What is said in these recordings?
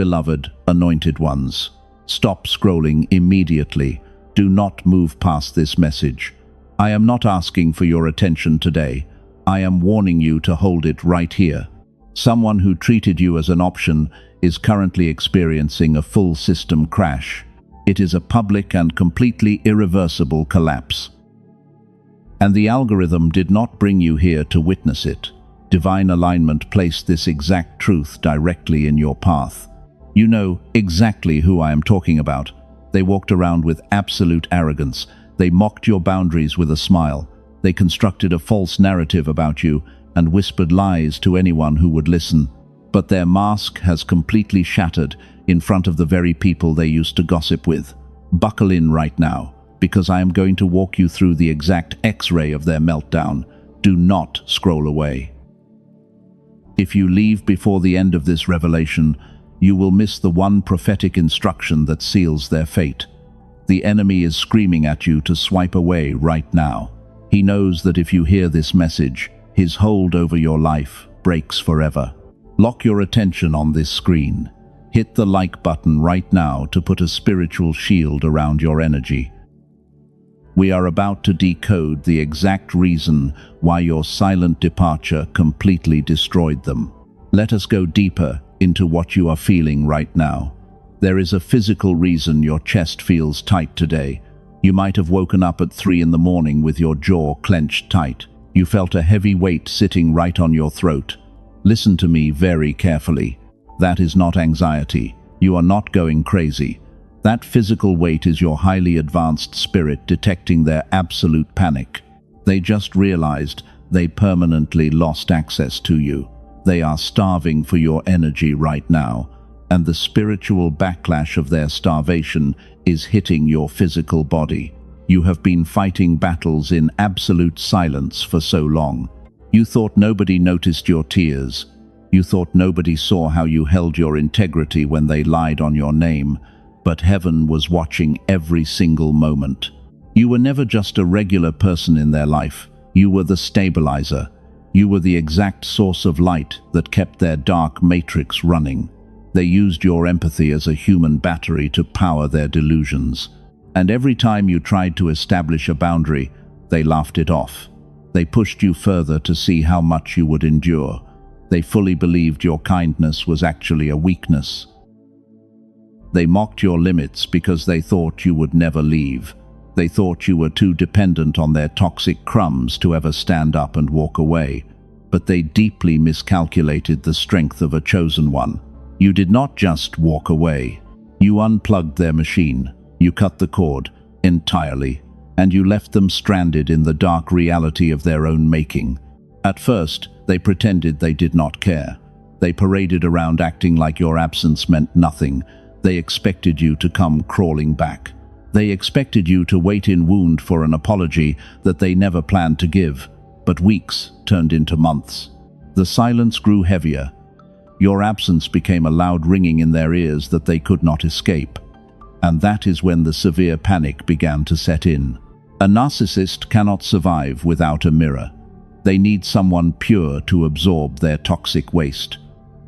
Beloved, anointed ones, stop scrolling immediately. Do not move past this message. I am not asking for your attention today. I am warning you to hold it right here. Someone who treated you as an option is currently experiencing a full system crash. It is a public and completely irreversible collapse. And the algorithm did not bring you here to witness it. Divine alignment placed this exact truth directly in your path. You know exactly who I am talking about. They walked around with absolute arrogance. They mocked your boundaries with a smile. They constructed a false narrative about you and whispered lies to anyone who would listen. But their mask has completely shattered in front of the very people they used to gossip with. Buckle in right now, because I am going to walk you through the exact X-ray of their meltdown. Do not scroll away. If you leave before the end of this revelation, you will miss the one prophetic instruction that seals their fate. The enemy is screaming at you to swipe away right now. He knows that if you hear this message, his hold over your life breaks forever. Lock your attention on this screen. Hit the like button right now to put a spiritual shield around your energy. We are about to decode the exact reason why your silent departure completely destroyed them. Let us go deeper into what you are feeling right now. There is a physical reason your chest feels tight today. You might have woken up at 3 in the morning with your jaw clenched tight. You felt a heavy weight sitting right on your throat. Listen to me very carefully. That is not anxiety. You are not going crazy. That physical weight is your highly advanced spirit detecting their absolute panic. They just realized they permanently lost access to you. They are starving for your energy right now, and the spiritual backlash of their starvation is hitting your physical body. You have been fighting battles in absolute silence for so long. You thought nobody noticed your tears. You thought nobody saw how you held your integrity when they lied on your name, but heaven was watching every single moment. You were never just a regular person in their life. You were the stabilizer. You were the exact source of light that kept their dark matrix running. They used your empathy as a human battery to power their delusions. And every time you tried to establish a boundary, they laughed it off. They pushed you further to see how much you would endure. They fully believed your kindness was actually a weakness. They mocked your limits because they thought you would never leave. They thought you were too dependent on their toxic crumbs to ever stand up and walk away. But they deeply miscalculated the strength of a chosen one. You did not just walk away. You unplugged their machine. You cut the cord entirely, and you left them stranded in the dark reality of their own making. At first, they pretended they did not care. They paraded around acting like your absence meant nothing. They expected you to come crawling back. They expected you to wait in wound for an apology that they never planned to give. But weeks turned into months. The silence grew heavier. Your absence became a loud ringing in their ears that they could not escape. And that is when the severe panic began to set in. A narcissist cannot survive without a mirror. They need someone pure to absorb their toxic waste.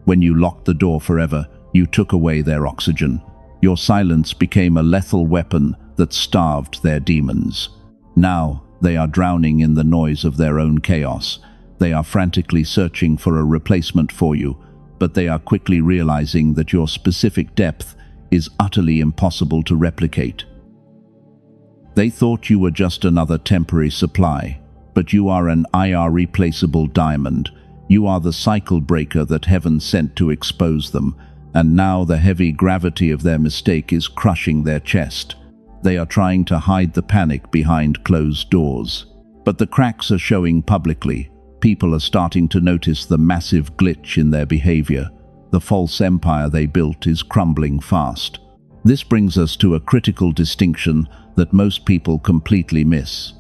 When you locked the door forever, you took away their oxygen. Your silence became a lethal weapon that starved their demons. Now, they are drowning in the noise of their own chaos. They are frantically searching for a replacement for you, but they are quickly realizing that your specific depth is utterly impossible to replicate. They thought you were just another temporary supply, but you are an irreplaceable diamond. You are the cycle breaker that heaven sent to expose them, and now the heavy gravity of their mistake is crushing their chest. They are trying to hide the panic behind closed doors. But the cracks are showing publicly. People are starting to notice the massive glitch in their behavior. The false empire they built is crumbling fast. This brings us to a critical distinction that most people completely miss.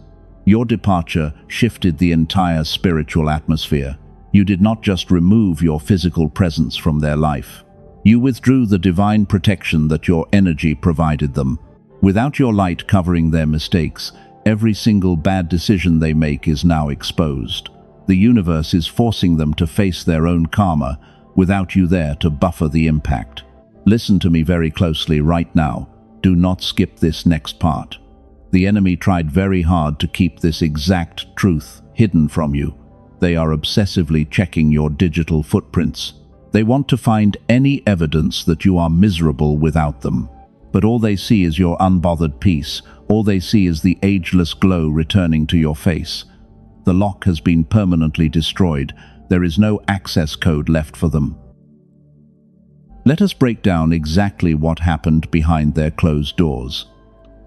Your departure shifted the entire spiritual atmosphere. You did not just remove your physical presence from their life. You withdrew the divine protection that your energy provided them. Without your light covering their mistakes, every single bad decision they make is now exposed. The universe is forcing them to face their own karma without you there to buffer the impact. Listen to me very closely right now. Do not skip this next part. The enemy tried very hard to keep this exact truth hidden from you. They are obsessively checking your digital footprints. They want to find any evidence that you are miserable without them. But all they see is your unbothered peace. All they see is the ageless glow returning to your face. The lock has been permanently destroyed. There is no access code left for them. Let us break down exactly what happened behind their closed doors.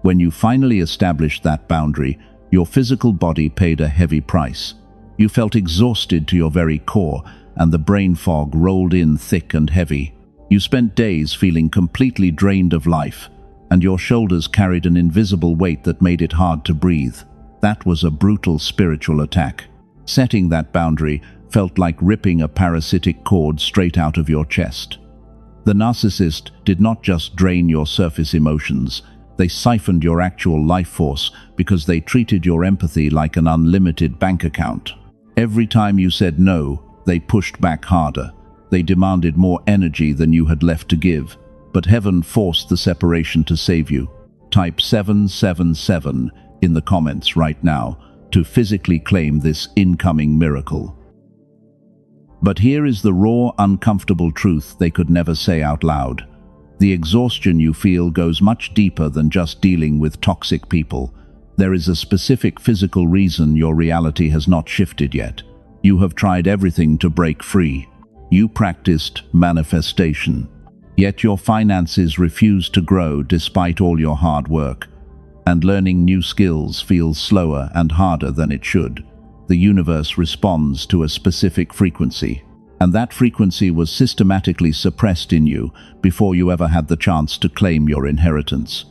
When you finally established that boundary, your physical body paid a heavy price. You felt exhausted to your very core, and the brain fog rolled in thick and heavy. You spent days feeling completely drained of life, and your shoulders carried an invisible weight that made it hard to breathe. That was a brutal spiritual attack. Setting that boundary felt like ripping a parasitic cord straight out of your chest. The narcissist did not just drain your surface emotions, they siphoned your actual life force because they treated your empathy like an unlimited bank account. Every time you said no, they pushed back harder. They demanded more energy than you had left to give. But heaven forced the separation to save you. Type 777 in the comments right now to physically claim this incoming miracle. But here is the raw, uncomfortable truth they could never say out loud. The exhaustion you feel goes much deeper than just dealing with toxic people. There is a specific physical reason your reality has not shifted yet. You have tried everything to break free. You practiced manifestation. Yet your finances refuse to grow despite all your hard work. And learning new skills feels slower and harder than it should. The universe responds to a specific frequency, and that frequency was systematically suppressed in you before you ever had the chance to claim your inheritance.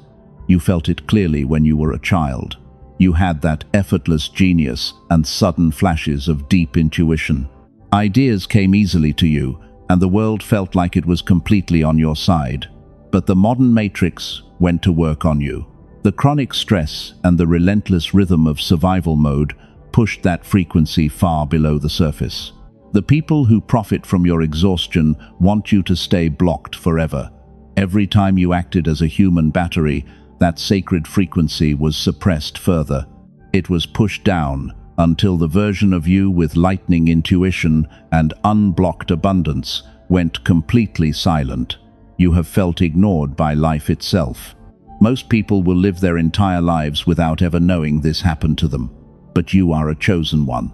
You felt it clearly when you were a child. You had that effortless genius and sudden flashes of deep intuition. Ideas came easily to you, and the world felt like it was completely on your side. But the modern matrix went to work on you. The chronic stress and the relentless rhythm of survival mode pushed that frequency far below the surface. The people who profit from your exhaustion want you to stay blocked forever. Every time you acted as a human battery, that sacred frequency was suppressed further. It was pushed down until the version of you with lightning intuition and unblocked abundance went completely silent. You have felt ignored by life itself. Most people will live their entire lives without ever knowing this happened to them. But you are a chosen one.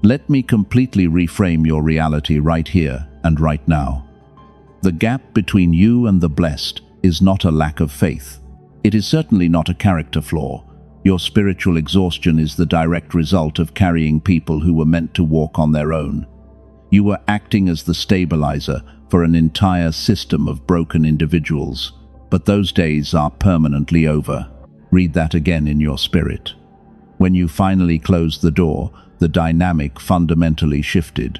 Let me completely reframe your reality right here and right now. The gap between you and the blessed is not a lack of faith. It is certainly not a character flaw. Your spiritual exhaustion is the direct result of carrying people who were meant to walk on their own. You were acting as the stabilizer for an entire system of broken individuals. But those days are permanently over. Read that again in your spirit. When you finally closed the door, the dynamic fundamentally shifted.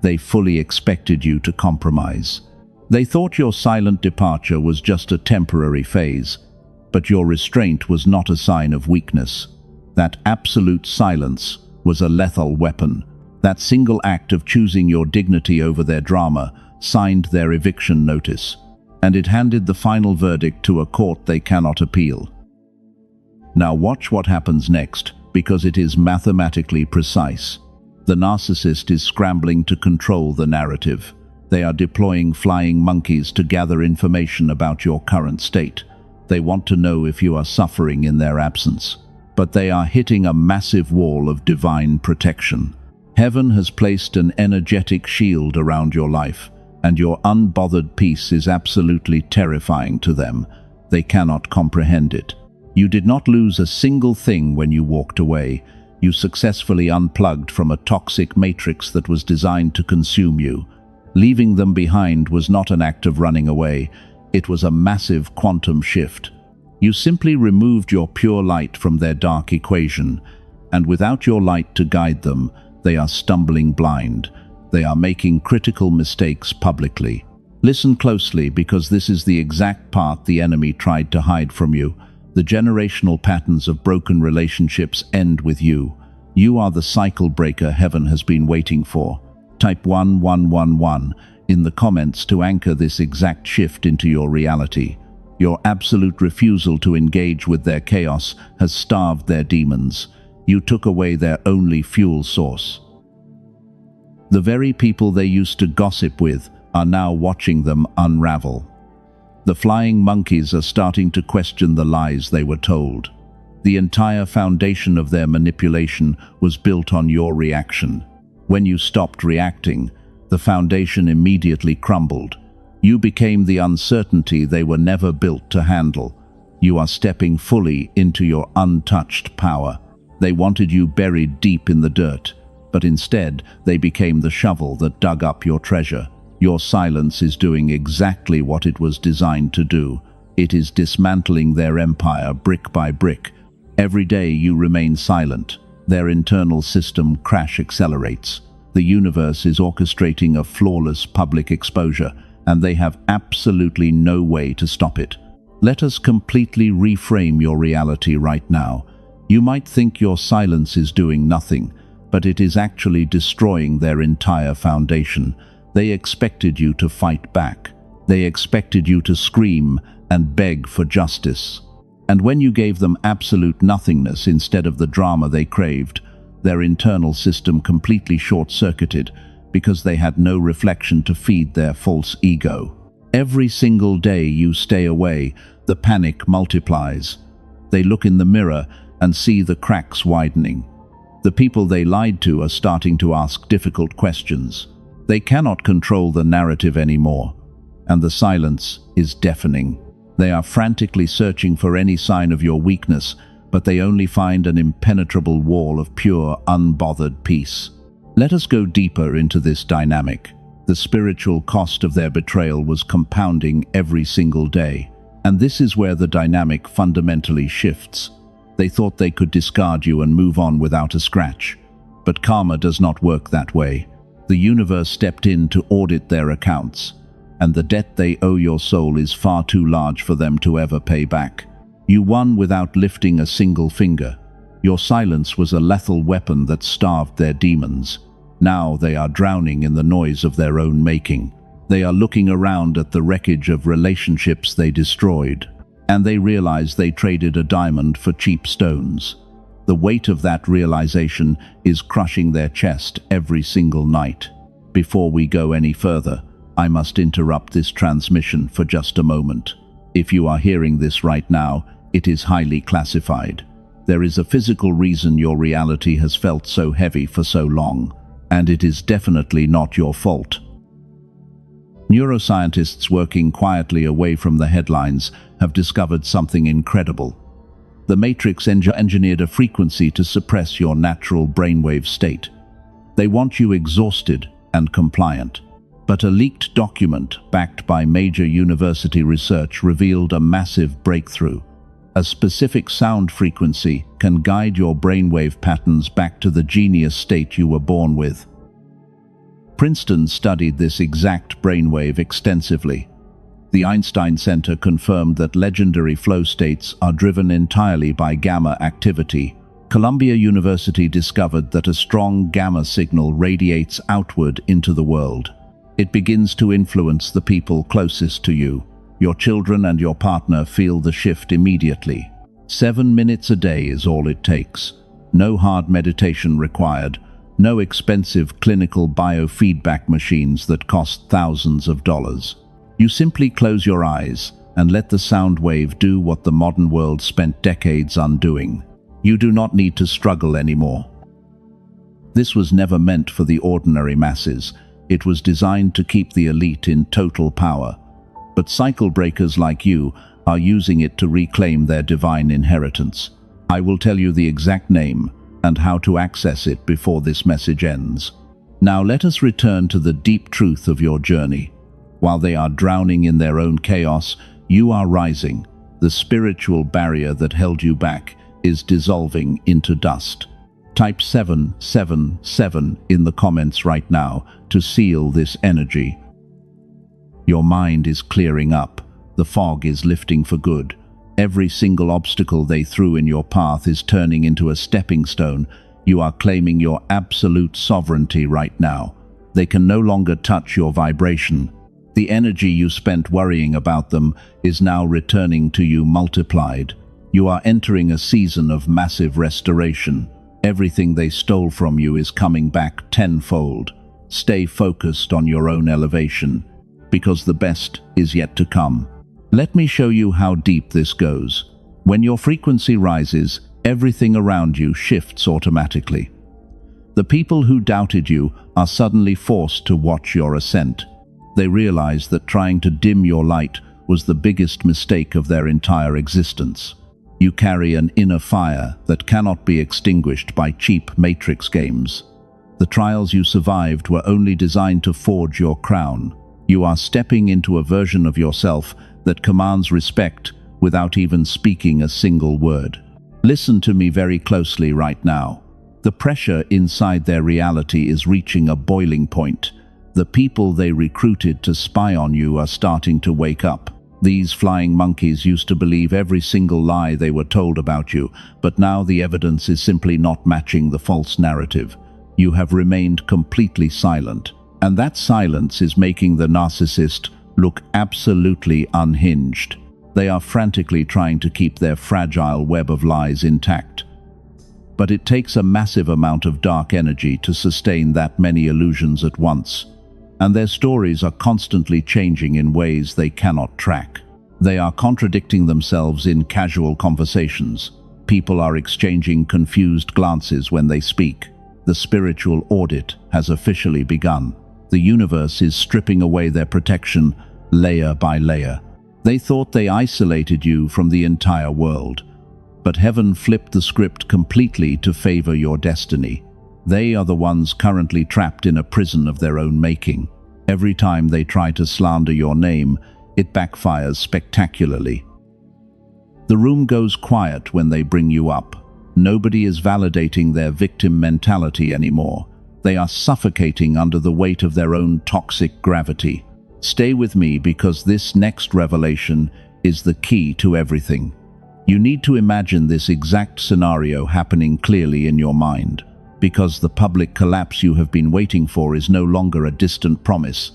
They fully expected you to compromise. They thought your silent departure was just a temporary phase, but your restraint was not a sign of weakness. That absolute silence was a lethal weapon. That single act of choosing your dignity over their drama signed their eviction notice, and it handed the final verdict to a court they cannot appeal. Now watch what happens next, because it is mathematically precise. The narcissist is scrambling to control the narrative. They are deploying flying monkeys to gather information about your current state. They want to know if you are suffering in their absence. But they are hitting a massive wall of divine protection. Heaven has placed an energetic shield around your life, and your unbothered peace is absolutely terrifying to them. They cannot comprehend it. You did not lose a single thing when you walked away. You successfully unplugged from a toxic matrix that was designed to consume you. Leaving them behind was not an act of running away. It was a massive quantum shift. You simply removed your pure light from their dark equation, and without your light to guide them, they are stumbling blind. They are making critical mistakes publicly. Listen closely, because this is the exact part the enemy tried to hide from you. The generational patterns of broken relationships end with you. You are the cycle breaker heaven has been waiting for. Type 1111 in the comments to anchor this exact shift into your reality. Your absolute refusal to engage with their chaos has starved their demons. You took away their only fuel source. The very people they used to gossip with are now watching them unravel. The flying monkeys are starting to question the lies they were told. The entire foundation of their manipulation was built on your reaction. When you stopped reacting, the foundation immediately crumbled. You became the uncertainty they were never built to handle. You are stepping fully into your untouched power. They wanted you buried deep in the dirt, but instead they became the shovel that dug up your treasure. Your silence is doing exactly what it was designed to do. It is dismantling their empire brick by brick. Every day you remain silent, their internal system crash accelerates. The universe is orchestrating a flawless public exposure, and they have absolutely no way to stop it. Let us completely reframe your reality right now. You might think your silence is doing nothing, but it is actually destroying their entire foundation. They expected you to fight back. They expected you to scream and beg for justice. And when you gave them absolute nothingness instead of the drama they craved, their internal system completely short-circuited because they had no reflection to feed their false ego. Every single day you stay away, the panic multiplies. They look in the mirror and see the cracks widening. The people they lied to are starting to ask difficult questions. They cannot control the narrative anymore, and the silence is deafening. They are frantically searching for any sign of your weakness, but they only find an impenetrable wall of pure, unbothered peace. Let us go deeper into this dynamic. The spiritual cost of their betrayal was compounding every single day, and this is where the dynamic fundamentally shifts. They thought they could discard you and move on without a scratch, but karma does not work that way. The universe stepped in to audit their accounts, and the debt they owe your soul is far too large for them to ever pay back. You won without lifting a single finger. Your silence was a lethal weapon that starved their demons. Now they are drowning in the noise of their own making. They are looking around at the wreckage of relationships they destroyed, and they realize they traded a diamond for cheap stones. The weight of that realization is crushing their chest every single night. Before we go any further, I must interrupt this transmission for just a moment. If you are hearing this right now, it is highly classified. There is a physical reason your reality has felt so heavy for so long, and it is definitely not your fault. Neuroscientists working quietly away from the headlines have discovered something incredible. The Matrix engineered a frequency to suppress your natural brainwave state. They want you exhausted and compliant. But a leaked document backed by major university research revealed a massive breakthrough. A specific sound frequency can guide your brainwave patterns back to the genius state you were born with. Princeton studied this exact brainwave extensively. The Einstein Center confirmed that legendary flow states are driven entirely by gamma activity. Columbia University discovered that a strong gamma signal radiates outward into the world. It begins to influence the people closest to you. Your children and your partner feel the shift immediately. 7 minutes a day is all it takes. No hard meditation required. No expensive clinical biofeedback machines that cost thousands of dollars. You simply close your eyes and let the sound wave do what the modern world spent decades undoing. You do not need to struggle anymore. This was never meant for the ordinary masses. It was designed to keep the elite in total power. But cycle breakers like you are using it to reclaim their divine inheritance. I will tell you the exact name and how to access it before this message ends. Now let us return to the deep truth of your journey. While they are drowning in their own chaos, you are rising. The spiritual barrier that held you back is dissolving into dust. Type 777 in the comments right now to seal this energy. Your mind is clearing up. The fog is lifting for good. Every single obstacle they threw in your path is turning into a stepping stone. You are claiming your absolute sovereignty right now. They can no longer touch your vibration. The energy you spent worrying about them is now returning to you multiplied. You are entering a season of massive restoration. Everything they stole from you is coming back tenfold. Stay focused on your own elevation, because the best is yet to come. Let me show you how deep this goes. When your frequency rises, everything around you shifts automatically. The people who doubted you are suddenly forced to watch your ascent. They realize that trying to dim your light was the biggest mistake of their entire existence. You carry an inner fire that cannot be extinguished by cheap matrix games. The trials you survived were only designed to forge your crown. You are stepping into a version of yourself that commands respect without even speaking a single word. Listen to me very closely right now. The pressure inside their reality is reaching a boiling point. The people they recruited to spy on you are starting to wake up. These flying monkeys used to believe every single lie they were told about you, but now the evidence is simply not matching the false narrative. You have remained completely silent, and that silence is making the narcissist look absolutely unhinged. They are frantically trying to keep their fragile web of lies intact. But it takes a massive amount of dark energy to sustain that many illusions at once, and their stories are constantly changing in ways they cannot track. They are contradicting themselves in casual conversations. People are exchanging confused glances when they speak. The spiritual audit has officially begun. The universe is stripping away their protection layer by layer. They thought they isolated you from the entire world, but heaven flipped the script completely to favor your destiny. They are the ones currently trapped in a prison of their own making. Every time they try to slander your name, it backfires spectacularly. The room goes quiet when they bring you up. Nobody is validating their victim mentality anymore. They are suffocating under the weight of their own toxic gravity. Stay with me, because this next revelation is the key to everything. You need to imagine this exact scenario happening clearly in your mind, because the public collapse you have been waiting for is no longer a distant promise.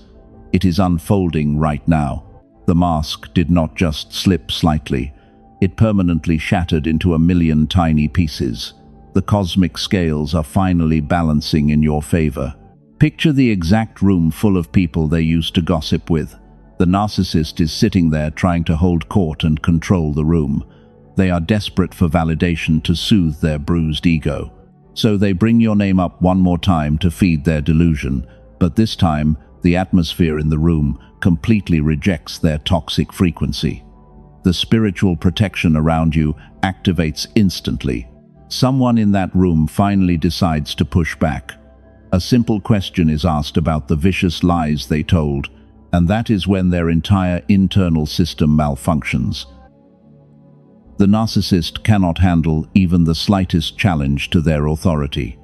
It is unfolding right now. The mask did not just slip slightly. It permanently shattered into a million tiny pieces. The cosmic scales are finally balancing in your favor. Picture the exact room full of people they used to gossip with. The narcissist is sitting there trying to hold court and control the room. They are desperate for validation to soothe their bruised ego. So they bring your name up one more time to feed their delusion, but this time the atmosphere in the room completely rejects their toxic frequency. The spiritual protection around you activates instantly. Someone in that room finally decides to push back. A simple question is asked about the vicious lies they told, and that is when their entire internal system malfunctions. The narcissist cannot handle even the slightest challenge to their authority.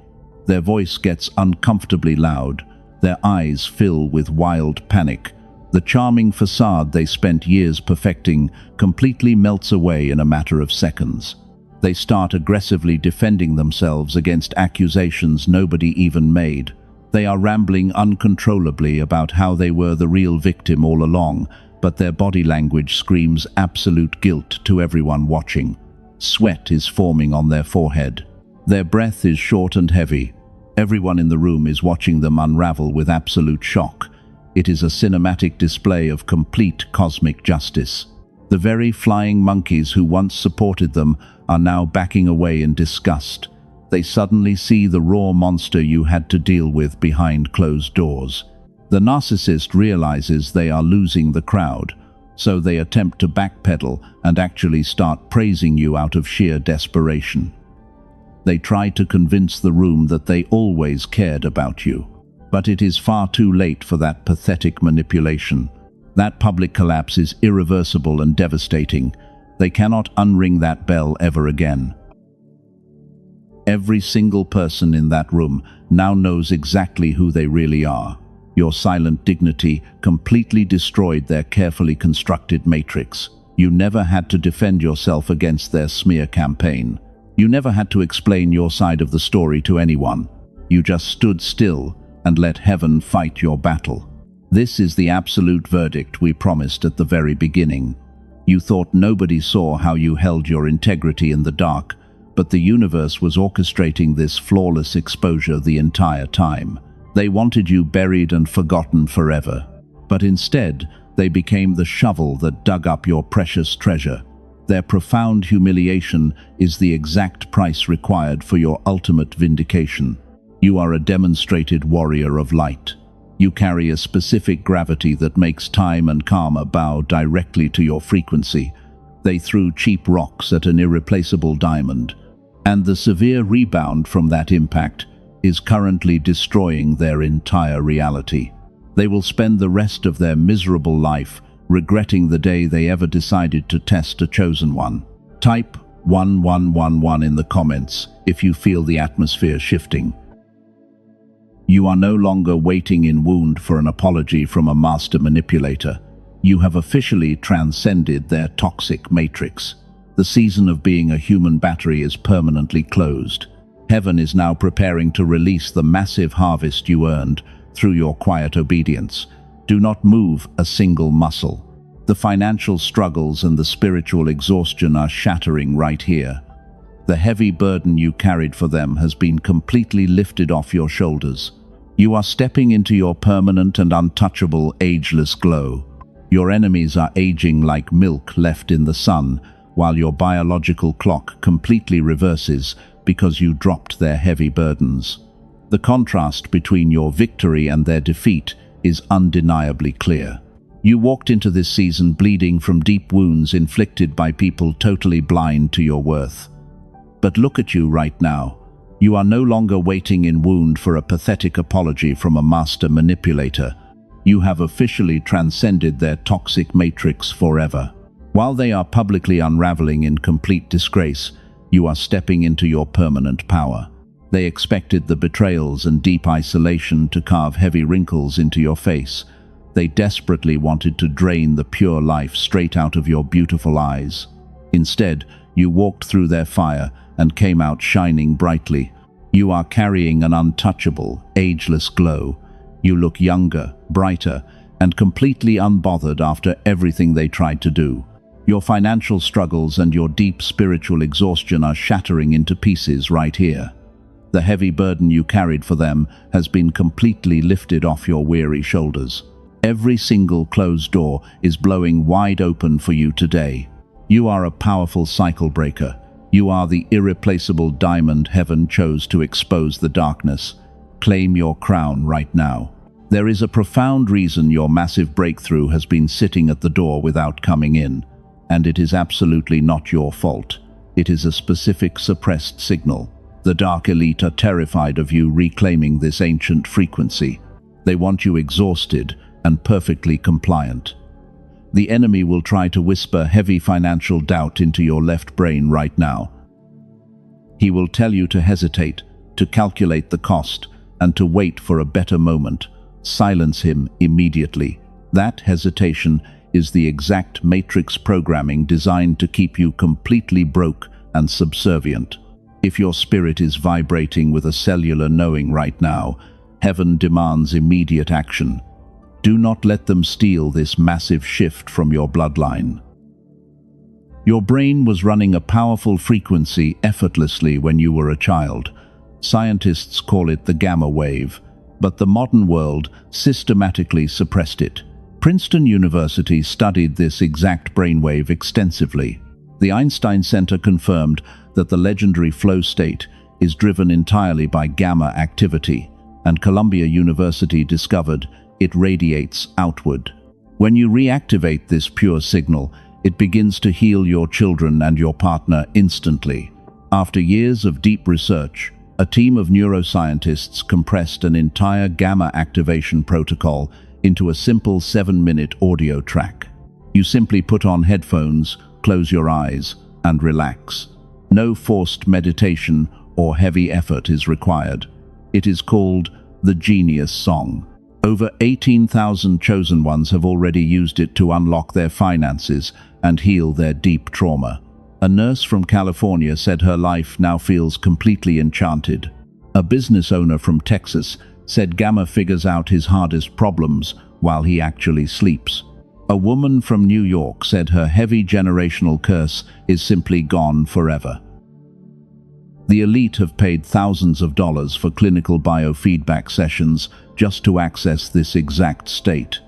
Their voice gets uncomfortably loud. Their eyes fill with wild panic. The charming facade they spent years perfecting completely melts away in a matter of seconds. They start aggressively defending themselves against accusations nobody even made. They are rambling uncontrollably about how they were the real victim all along, but their body language screams absolute guilt to everyone watching. Sweat is forming on their forehead. Their breath is short and heavy. Everyone in the room is watching them unravel with absolute shock. It is a cinematic display of complete cosmic justice. The very flying monkeys who once supported them are now backing away in disgust. They suddenly see the raw monster you had to deal with behind closed doors. The narcissist realizes they are losing the crowd, so they attempt to backpedal and actually start praising you out of sheer desperation. They try to convince the room that they always cared about you, but it is far too late for that pathetic manipulation. That public collapse is irreversible and devastating. They cannot unring that bell ever again. Every single person in that room now knows exactly who they really are. Your silent dignity completely destroyed their carefully constructed matrix. You never had to defend yourself against their smear campaign. You never had to explain your side of the story to anyone. You just stood still, and let heaven fight your battle. This is the absolute verdict we promised at the very beginning. You thought nobody saw how you held your integrity in the dark, but the universe was orchestrating this flawless exposure the entire time. They wanted you buried and forgotten forever, but instead, they became the shovel that dug up your precious treasure. Their profound humiliation is the exact price required for your ultimate vindication. You are a demonstrated warrior of light. You carry a specific gravity that makes time and karma bow directly to your frequency. They threw cheap rocks at an irreplaceable diamond, and the severe rebound from that impact is currently destroying their entire reality. They will spend the rest of their miserable life regretting the day they ever decided to test a chosen one. Type 1111 in the comments if you feel the atmosphere shifting. You are no longer waiting in wound for an apology from a master manipulator. You have officially transcended their toxic matrix. The season of being a human battery is permanently closed. Heaven is now preparing to release the massive harvest you earned through your quiet obedience. Do not move a single muscle. The financial struggles and the spiritual exhaustion are shattering right here. The heavy burden you carried for them has been completely lifted off your shoulders. You are stepping into your permanent and untouchable ageless glow. Your enemies are aging like milk left in the sun, while your biological clock completely reverses because you dropped their heavy burdens. The contrast between your victory and their defeat is undeniably clear. You walked into this season bleeding from deep wounds inflicted by people totally blind to your worth. But look at you right now. You are no longer waiting in wound for a pathetic apology from a master manipulator. You have officially transcended their toxic matrix forever. While they are publicly unraveling in complete disgrace, you are stepping into your permanent power. They expected the betrayals and deep isolation to carve heavy wrinkles into your face. They desperately wanted to drain the pure life straight out of your beautiful eyes. Instead, you walked through their fire and came out shining brightly. You are carrying an untouchable, ageless glow. You look younger, brighter, and completely unbothered after everything they tried to do. Your financial struggles and your deep spiritual exhaustion are shattering into pieces right here. The heavy burden you carried for them has been completely lifted off your weary shoulders. Every single closed door is blowing wide open for you today. You are a powerful cycle breaker. You are the irreplaceable diamond heaven chose to expose the darkness. Claim your crown right now. There is a profound reason your massive breakthrough has been sitting at the door without coming in, and it is absolutely not your fault. It is a specific suppressed signal. The dark elite are terrified of you reclaiming this ancient frequency. They want you exhausted and perfectly compliant. The enemy will try to whisper heavy financial doubt into your left brain right now. He will tell you to hesitate, to calculate the cost, and to wait for a better moment. Silence him immediately. That hesitation is the exact matrix programming designed to keep you completely broke and subservient. If your spirit is vibrating with a cellular knowing right now, heaven demands immediate action. Do not let them steal this massive shift from your bloodline. Your brain was running a powerful frequency effortlessly when you were a child. Scientists call it the gamma wave, but the modern world systematically suppressed it. Princeton University studied this exact brainwave extensively. The Einstein Center confirmed that the legendary flow state is driven entirely by gamma activity, and Columbia University discovered it radiates outward. When you reactivate this pure signal, it begins to heal your children and your partner instantly. After years of deep research, a team of neuroscientists compressed an entire gamma activation protocol into a simple 7-minute audio track. You simply put on headphones, close your eyes, and relax. No forced meditation or heavy effort is required. It is called the Genius Song. Over 18,000 chosen ones have already used it to unlock their finances and heal their deep trauma. A nurse from California said her life now feels completely enchanted. A business owner from Texas said Gamma figures out his hardest problems while he actually sleeps. A woman from New York said her heavy generational curse is simply gone forever. The elite have paid thousands of dollars for clinical biofeedback sessions just to access this exact state.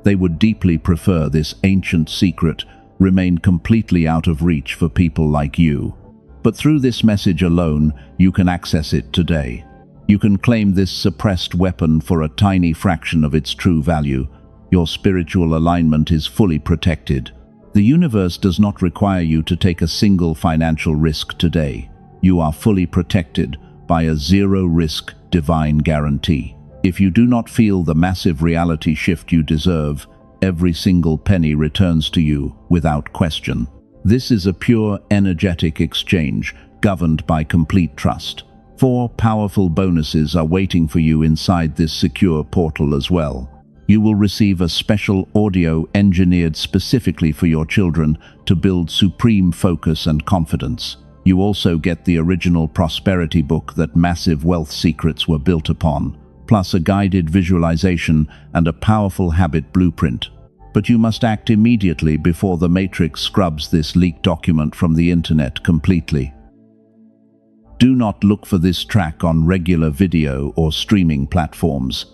They would deeply prefer this ancient secret remain completely out of reach for people like you. But through this message alone, you can access it today. You can claim this suppressed weapon for a tiny fraction of its true value. Your spiritual alignment is fully protected. The universe does not require you to take a single financial risk today. You are fully protected by a zero-risk divine guarantee. If you do not feel the massive reality shift you deserve, every single penny returns to you without question. This is a pure energetic exchange governed by complete trust. 4 powerful bonuses are waiting for you inside this secure portal as well. You will receive a special audio engineered specifically for your children to build supreme focus and confidence. You also get the original prosperity book that massive wealth secrets were built upon, plus a guided visualization and a powerful habit blueprint. But you must act immediately before the Matrix scrubs this leaked document from the internet completely. Do not look for this track on regular video or streaming platforms.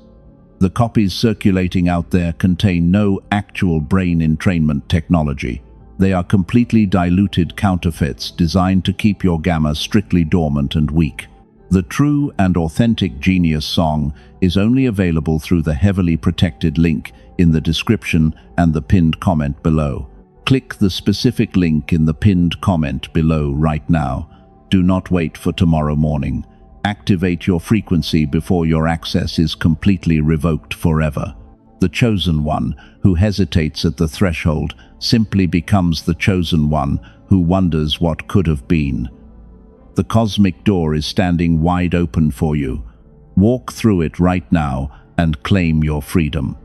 The copies circulating out there contain no actual brain entrainment technology. They are completely diluted counterfeits designed to keep your gamma strictly dormant and weak. The true and authentic Genius song is only available through the heavily protected link in the description and the pinned comment below. Click the specific link in the pinned comment below right now. Do not wait for tomorrow morning. Activate your frequency before your access is completely revoked forever. The chosen one who hesitates at the threshold simply becomes the chosen one who wonders what could have been. The cosmic door is standing wide open for you. Walk through it right now and claim your freedom.